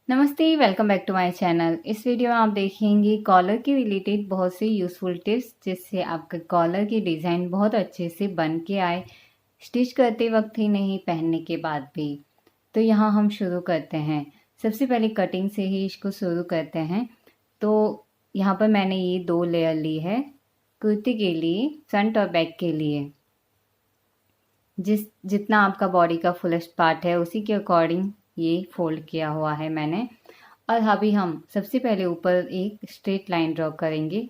नमस्ते, welcome back to my channel. इस video में आप देखेंगे कॉलर के रिलेटेड बहुत सी यूज़फुल टिप्स जिससे आपके कॉलर की डिज़ाइन बहुत अच्छे से बन के आए, स्टिच करते वक्त ही नहीं, पहनने के बाद भी। तो यहाँ हम शुरू करते हैं। सबसे पहले कटिंग से ही इसको शुरू करते हैं। तो यहाँ पर मैंने ये 2 लेयर ली है कुर्ती के लिए, फ्रंट और बैक के लिए। जितना आपका बॉडी का फुलेस्ट पार्ट है उसी के अकॉर्डिंग ये फोल्ड किया हुआ है मैंने। और अभी हम सबसे पहले ऊपर एक स्ट्रेट लाइन ड्रॉ करेंगे।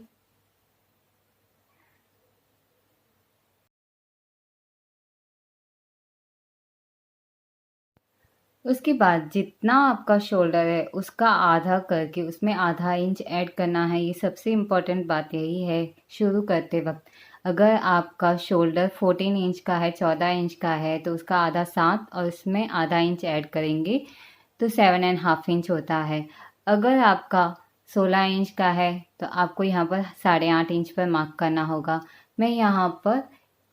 उसके बाद जितना आपका शोल्डर है उसका आधा करके उसमें आधा इंच ऐड करना है। ये सबसे इम्पोर्टेंट बात यही है शुरू करते वक्त। अगर आपका शोल्डर 14 इंच का है, 14 इंच का है, तो उसका आधा 7 और उसमें आधा इंच ऐड करेंगे तो 7.5 इंच होता है। अगर आपका 16 इंच का है तो आपको यहाँ पर 8.5 इंच पर मार्क करना होगा। मैं यहाँ पर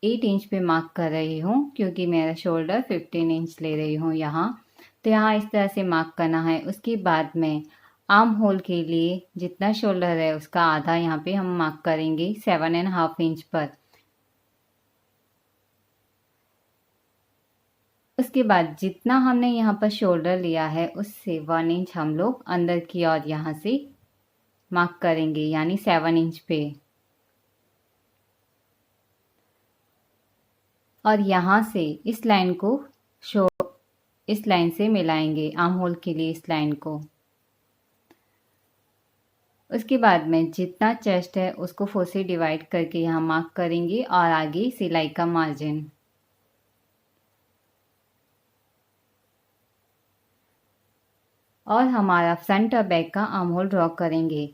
8 इंच पे मार्क कर रही हूँ क्योंकि मेरा शोल्डर 15 इंच ले रही हूँ यहाँ। तो यहाँ इस तरह से मार्क करना है। उसके बाद में आर्म होल के लिए जितना शोल्डर है उसका आधा यहाँ पे हम मार्क करेंगे 7.5 इंच पर। उसके बाद जितना हमने यहाँ पर शोल्डर लिया है उससे 1 इंच हम लोग अंदर की ओर यहाँ से मार्क करेंगे, यानी 7 इंच पे। और यहाँ से इस लाइन को इस लाइन से मिलाएंगे, आर्म होल के लिए इस लाइन को। उसके बाद में जितना चेस्ट है उसको 4 से डिवाइड करके यहाँ मार्क करेंगे और आगे सिलाई का मार्जिन। और हमारा फ्रंट और बैक का आर्म होल ड्रॉ करेंगे।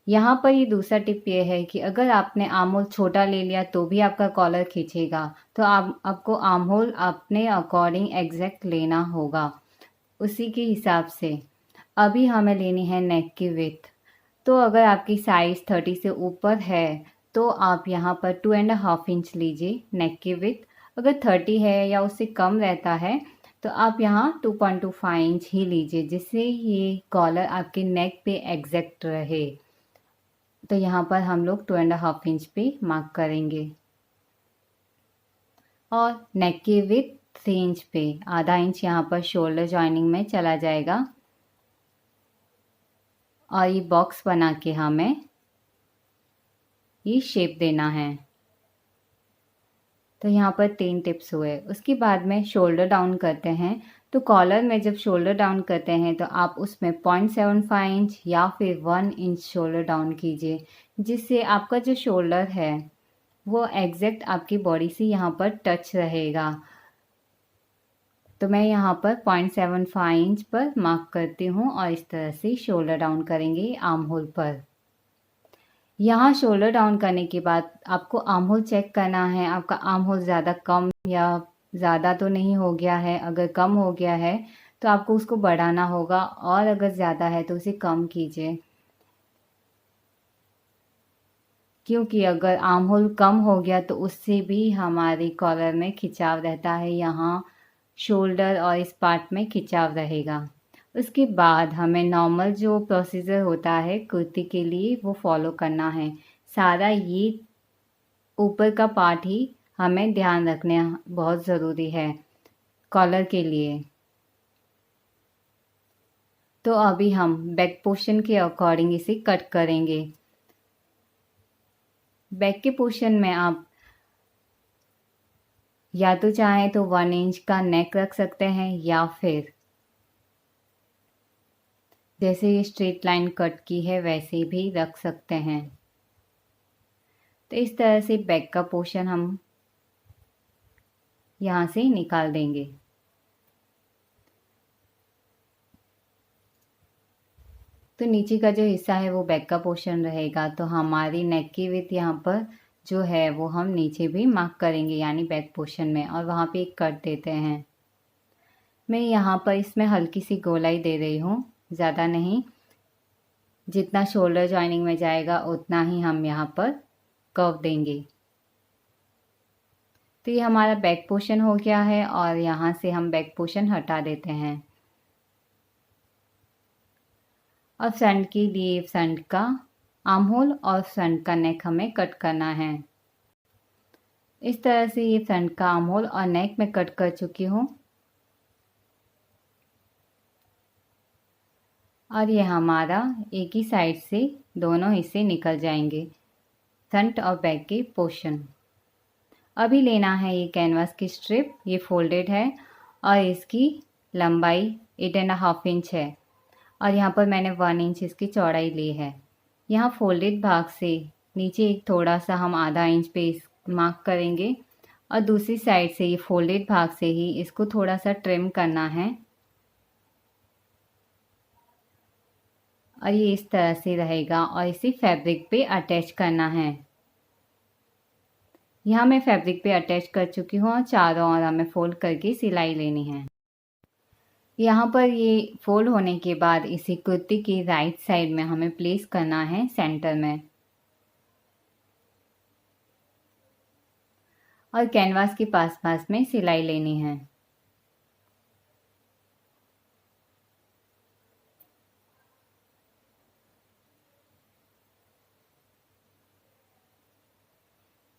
यहाँ पर ये दूसरा टिप ये है कि अगर आपने आर्म होल छोटा ले लिया तो भी आपका कॉलर खींचेगा, तो आपको आर्म होल अपने अकॉर्डिंग एग्जैक्ट लेना होगा, उसी के हिसाब से। अभी हमें लेनी है नेक की विड्थ। तो अगर आपकी साइज़ 30 से ऊपर है तो आप यहाँ पर 2.5 इंच लीजिए नेक की विड्थ। अगर 30 है या उससे कम रहता है तो आप यहाँ 2.25 इंच ही लीजिए, जिससे ये कॉलर आपके नेक पे एग्जैक्ट रहे। तो यहाँ पर हम लोग 2.5 इंच पे मार्क करेंगे और नेक की विड्थ 3 इंच पे आधा इंच यहाँ पर शोल्डर जॉइनिंग में चला जाएगा। और ये बॉक्स बना के हमें ये शेप देना है। तो यहाँ पर 3 टिप्स हुए। उसके बाद में शोल्डर डाउन करते हैं। तो कॉलर में जब शोल्डर डाउन करते हैं तो आप उसमें 0.75 इंच या फिर 1 इंच शोल्डर डाउन कीजिए, जिससे आपका जो शोल्डर है वो एग्जैक्ट आपकी बॉडी से यहाँ पर टच रहेगा। तो मैं यहाँ पर 0.75 इंच पर मार्क करती हूँ और इस तरह से शोल्डर डाउन करेंगे आर्म होल पर। यहाँ शोल्डर डाउन करने के बाद आपको आर्म होल चेक करना है, आपका आर्म होल ज़्यादा कम या ज़्यादा तो नहीं हो गया है। अगर कम हो गया है तो आपको उसको बढ़ाना होगा, और अगर ज़्यादा है तो उसे कम कीजिए, क्योंकि अगर आर्म होल कम हो गया तो उससे भी हमारी कॉलर में खिंचाव रहता है, यहाँ शोल्डर और इस पार्ट में खिंचाव रहेगा। उसके बाद हमें नॉर्मल जो प्रोसीजर होता है कुर्ती के लिए वो फॉलो करना है। सारा ये ऊपर का पार्ट ही हमें ध्यान रखना बहुत ज़रूरी है कॉलर के लिए। तो अभी हम बैक पोर्शन के अकॉर्डिंग इसे कट करेंगे। बैक के पोर्शन में आप या तो चाहें तो 1 इंच का नेक रख सकते हैं, या फिर जैसे ये स्ट्रेट लाइन कट की है वैसे भी रख सकते हैं। तो इस तरह से बैक का पोर्शन हम यहाँ से निकाल देंगे। तो नीचे का जो हिस्सा है वो बैक का पोर्शन रहेगा। तो हमारी नेक की विड्थ यहाँ पर जो है वो हम नीचे भी मार्क करेंगे, यानी बैक पोर्शन में, और वहाँ पे एक कट देते हैं। मैं यहाँ पर इसमें हल्की सी गोलाई दे रही हूँ, ज़्यादा नहीं। जितना शोल्डर जॉइनिंग में जाएगा उतना ही हम यहाँ पर कर्व देंगे। तो ये हमारा बैक पोर्शन हो गया है और यहाँ से हम बैक पोर्शन हटा देते हैं। और फ्रंट के लिए फ्रंट का आर्म होल और फ्रंट का नेक हमें कट करना है। इस तरह से ये फ्रंट का आर्म होल और नेक में कट कर चुकी हूँ। और ये हमारा एक ही साइड से दोनों हिस्से निकल जाएंगे, फ्रंट और बैक के पोर्शन। अभी लेना है ये कैनवास की स्ट्रिप, ये फोल्डेड है और इसकी लंबाई 8.5 इंच है और यहाँ पर मैंने 1 इंच इसकी चौड़ाई ली है। यहाँ फोल्डेड भाग से नीचे एक थोड़ा सा हम आधा इंच पे इस मार्क करेंगे और दूसरी साइड से ये फोल्डेड भाग से ही इसको थोड़ा सा ट्रिम करना है और ये इस तरह से रहेगा और इसे फैब्रिक पे अटैच करना है। यहाँ मैं फैब्रिक पे अटैच कर चुकी हूँ और चारों ओर हमें फोल्ड करके सिलाई लेनी है। यहाँ पर ये फोल्ड होने के बाद इसे कुर्ती की राइट साइड में हमें प्लेस करना है सेंटर में और कैनवास के पास पास में सिलाई लेनी है।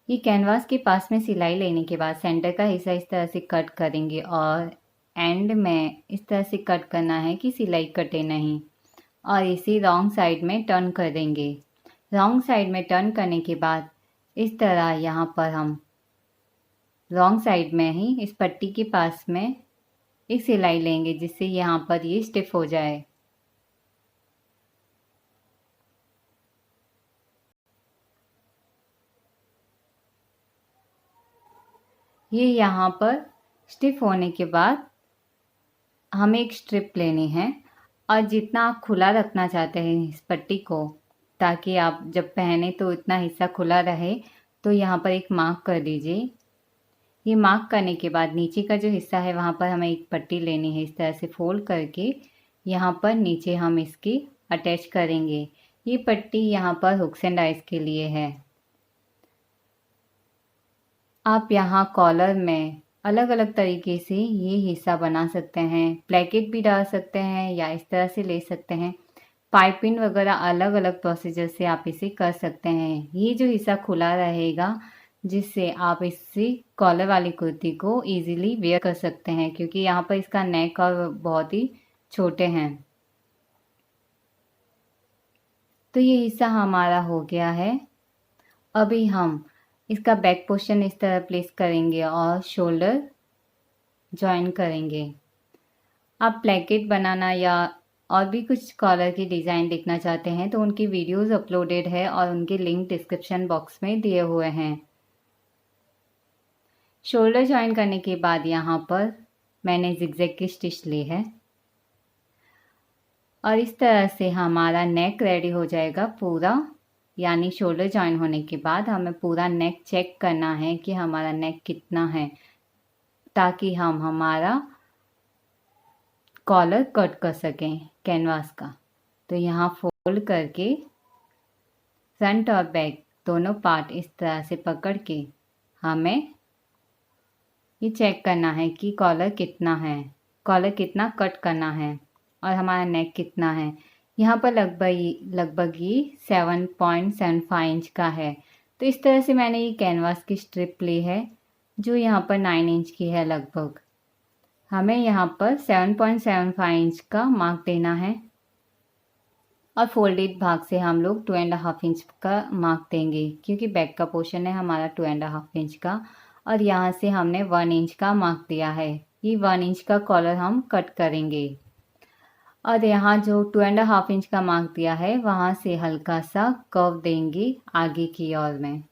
ये कैनवास के पास में सिलाई लेने के बाद सेंटर का हिस्सा इस तरह से कट करेंगे और एंड में इस तरह से कट करना है कि सिलाई कटे नहीं और इसे रॉन्ग साइड में टर्न कर देंगे। रॉन्ग साइड में टर्न करने के बाद इस तरह यहाँ पर हम रॉन्ग साइड में ही इस पट्टी के पास में एक सिलाई लेंगे जिससे यहाँ पर ये स्टिफ हो जाए। ये यहाँ पर स्टिफ होने के बाद हमें एक स्ट्रिप लेनी है और जितना आप खुला रखना चाहते हैं इस पट्टी को ताकि आप जब पहने तो इतना हिस्सा खुला रहे, तो यहाँ पर एक मार्क कर दीजिए। ये मार्क करने के बाद नीचे का जो हिस्सा है वहाँ पर हमें एक पट्टी लेनी है, इस तरह से फोल्ड करके यहाँ पर नीचे हम इसकी अटैच करेंगे। ये पट्टी यहाँ पर हुक्स एंड आइज के लिए है। आप यहाँ कॉलर में अलग अलग तरीके से ये हिस्सा बना सकते हैं, प्लेकेट भी डाल सकते हैं या इस तरह से ले सकते हैं। पाइपिंग वगैरह अलग अलग प्रोसीजर से आप इसे कर सकते हैं। ये जो हिस्सा खुला रहेगा जिससे आप इससे कॉलर वाली कुर्ती को इजीली वेयर कर सकते हैं क्योंकि यहाँ पर इसका नेक और बहुत ही छोटे हैं। तो ये हिस्सा हमारा हो गया है। अभी हम इसका बैक पोर्शन इस तरह प्लेस करेंगे और शोल्डर जॉइन करेंगे। आप प्लेकेट बनाना या और भी कुछ कॉलर की डिज़ाइन देखना चाहते हैं तो उनकी वीडियोस अपलोडेड है और उनके लिंक डिस्क्रिप्शन बॉक्स में दिए हुए हैं। शोल्डर जॉइन करने के बाद यहाँ पर मैंने जिगजैग की स्टिच ली है और इस तरह से हमारा नेक रेडी हो जाएगा पूरा। यानी शोल्डर जॉइन होने के बाद हमें पूरा नेक चेक करना है कि हमारा नेक कितना है ताकि हम हमारा कॉलर कट कर सकें कैनवास का। तो यहाँ फोल्ड करके फ्रंट और बैक दोनों पार्ट इस तरह से पकड़ के हमें ये चेक करना है कि कॉलर कितना कट करना है और हमारा नेक कितना है। यहाँ पर लगभग ये 7.75 इंच का है। तो इस तरह से मैंने ये कैनवास की स्ट्रिप ली है जो यहाँ पर 9 इंच की है लगभग। हमें यहाँ पर 7.75 इंच का मार्क देना है और फोल्डेड भाग से हम लोग 2.5 इंच का मार्क देंगे क्योंकि बैक का पोर्शन है हमारा 2.5 इंच का और यहाँ से हमने 1 इंच का मार्क दिया है। ये 1 इंच का कॉलर हम कट करेंगे और यहाँ जो 2.5 इंच का मार्क दिया है वहाँ से हल्का सा कर्व देंगे आगे की ओर में।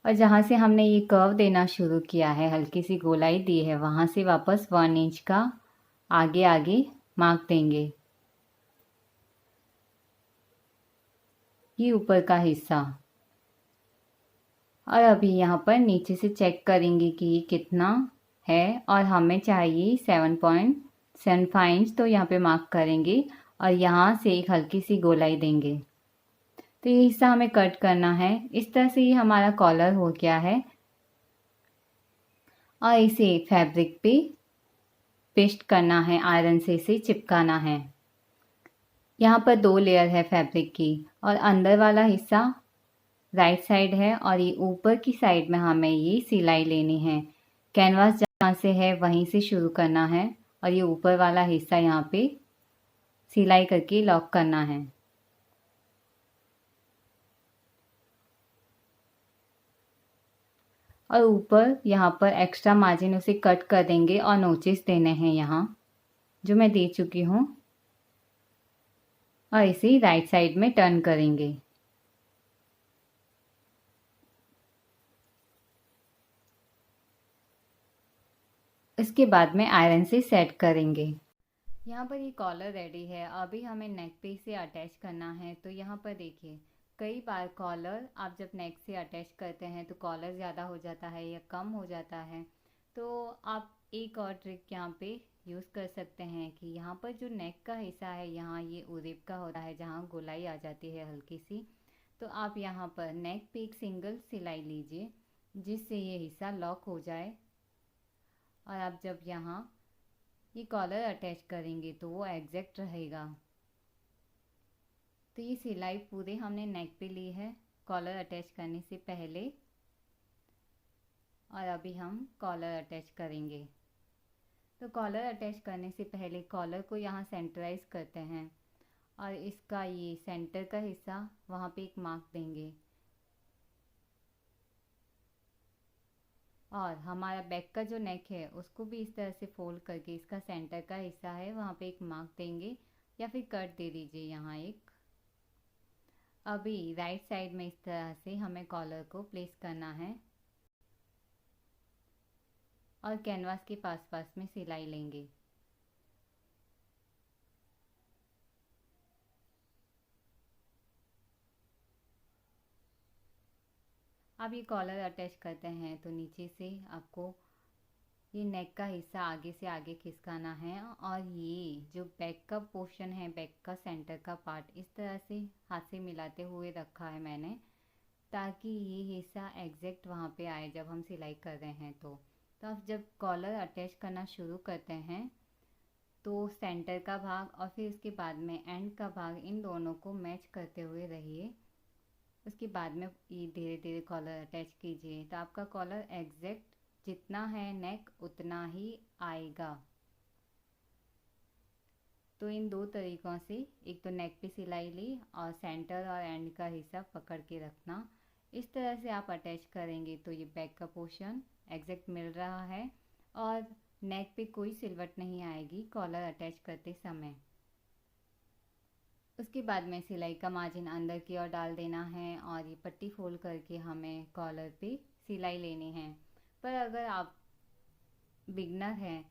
और जहाँ से हमने ये कर्व देना शुरू किया है, हल्की सी गोलाई दी है, वहाँ से वापस 1 इंच का आगे आगे मार्क देंगे। ये ऊपर का हिस्सा और अभी यहाँ पर नीचे से चेक करेंगे कि ये कितना है और हमें चाहिए 7.75 इंच। तो यहाँ पे मार्क करेंगे और यहाँ से एक हल्की सी गोलाई देंगे। तो ये हिस्सा हमें कट करना है। इस तरह से ये हमारा कॉलर हो गया है और इसे फैब्रिक पे पेस्ट करना है, आयरन से इसे चिपकाना है। यहाँ पर 2 लेयर है फैब्रिक की और अंदर वाला हिस्सा राइट साइड है और ये ऊपर की साइड में हमें ये सिलाई लेनी है। कैनवास जहाँ से है वहीं से शुरू करना है और ये ऊपर वाला हिस्सा यहाँ पे सिलाई करके लॉक करना है। और ऊपर यहाँ पर एक्स्ट्रा मार्जिन उसे कट कर देंगे और नोचेस देने हैं यहाँ, जो मैं दे चुकी हूँ। और इसे राइट साइड में टर्न करेंगे। इसके बाद में आयरन से सेट करेंगे। यहाँ पर ये कॉलर रेडी है। अभी हमें नेक पे इसे अटैच करना है। तो यहाँ पर देखिए, कई बार कॉलर आप जब नेक से अटैच करते हैं तो कॉलर ज़्यादा हो जाता है या कम हो जाता है। तो आप एक और ट्रिक यहाँ पे यूज़ कर सकते हैं कि यहाँ पर जो नेक का हिस्सा है, यहाँ ये उरेब का होता है जहाँ गोलाई आ जाती है हल्की सी। तो आप यहाँ पर नेक पे एक सिंगल सिलाई लीजिए जिससे ये हिस्सा लॉक हो जाए। और आप जब यहाँ ये कॉलर अटैच करेंगे तो वो एग्जैक्ट रहेगा। तो ये सिलाई पूरे हमने नेक पे ली है कॉलर अटैच करने से पहले। और अभी हम कॉलर अटैच करेंगे। तो कॉलर अटैच करने से पहले कॉलर को यहाँ सेंटराइज करते हैं और इसका ये सेंटर का हिस्सा वहाँ पे एक मार्क देंगे। और हमारा बैक का जो नेक है उसको भी इस तरह से फोल्ड करके इसका सेंटर का हिस्सा है वहाँ पे एक मार्क देंगे या फिर कट दे दीजिए यहाँ एक। अभी राइट साइड में इस तरह से हमें कॉलर को प्लेस करना है और कैनवास के पास पास में सिलाई लेंगे। अब ये कॉलर अटैच करते हैं तो नीचे से आपको ये नेक का हिस्सा आगे से आगे खिसकाना है और ये जो बैक का पोर्शन है, बैक का सेंटर का पार्ट, इस तरह से हाथ से मिलाते हुए रखा है मैंने ताकि ये हिस्सा एग्जैक्ट वहाँ पे आए जब हम सिलाई कर रहे हैं। तो आप जब कॉलर अटैच करना शुरू करते हैं तो सेंटर का भाग और फिर उसके बाद में एंड का भाग, इन दोनों को मैच करते हुए रहिए। उसके बाद में ये धीरे धीरे कॉलर अटैच कीजिए तो आपका कॉलर एग्जैक्ट जितना है नेक उतना ही आएगा। तो इन 2 तरीक़ों से, एक तो नेक पे सिलाई ली और सेंटर और एंड का हिस्सा पकड़ के रखना, इस तरह से आप अटैच करेंगे तो ये बैक का पोर्शन एग्जैक्ट मिल रहा है और नेक पे कोई सिलवट नहीं आएगी कॉलर अटैच करते समय। उसके बाद में सिलाई का मार्जिन अंदर की ओर डाल देना है और ये पट्टी फोल्ड करके हमें कॉलर पे सिलाई लेनी है। पर अगर आप बिगनर हैं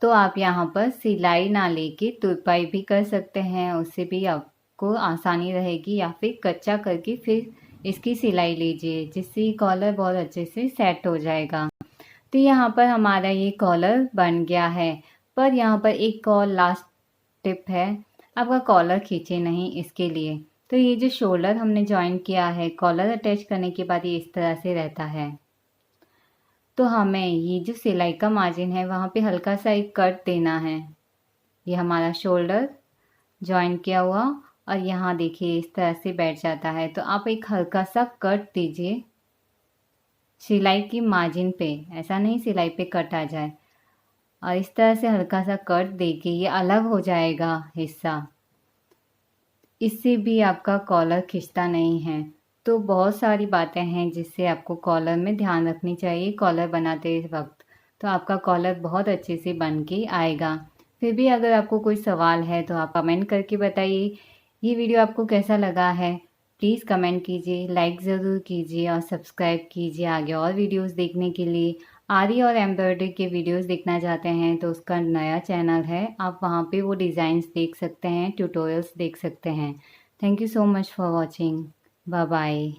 तो आप यहाँ पर सिलाई ना लेके तुरपाई भी कर सकते हैं, उससे भी आपको आसानी रहेगी। या फिर कच्चा करके फिर इसकी सिलाई लीजिए जिससे कॉलर बहुत अच्छे से सेट हो जाएगा। तो यहाँ पर हमारा ये कॉलर बन गया है। पर यहाँ पर एक और लास्ट टिप है, आपका कॉलर खींचे नहीं इसके लिए। तो ये जो शोल्डर हमने जॉइन किया है, कॉलर अटैच करने के बाद ये इस तरह से रहता है। तो हमें ये जो सिलाई का मार्जिन है वहाँ पे हल्का सा एक कट देना है। ये हमारा शोल्डर जॉइन किया हुआ और यहाँ देखिए इस तरह से बैठ जाता है। तो आप एक हल्का सा कट दीजिए सिलाई की मार्जिन पे, ऐसा नहीं सिलाई पे कट आ जाए। और इस तरह से हल्का सा कट देके ये अलग हो जाएगा हिस्सा, इससे भी आपका कॉलर खिंचता नहीं है। तो बहुत सारी बातें हैं जिससे आपको कॉलर में ध्यान रखनी चाहिए कॉलर बनाते वक्त। तो आपका कॉलर बहुत अच्छे से बन के आएगा। फिर भी अगर आपको कोई सवाल है तो आप कमेंट करके बताइए। ये वीडियो आपको कैसा लगा है प्लीज़ कमेंट कीजिए, लाइक ज़रूर कीजिए और सब्सक्राइब कीजिए आगे और वीडियोस देखने के लिए। आरी और एम्ब्रॉयडरी के वीडियोस देखना चाहते हैं तो उसका नया चैनल है, आप वहाँ पे वो डिज़ाइंस देख सकते हैं, ट्यूटोरियल्स देख सकते हैं। Thank you so much for watching. Bye bye.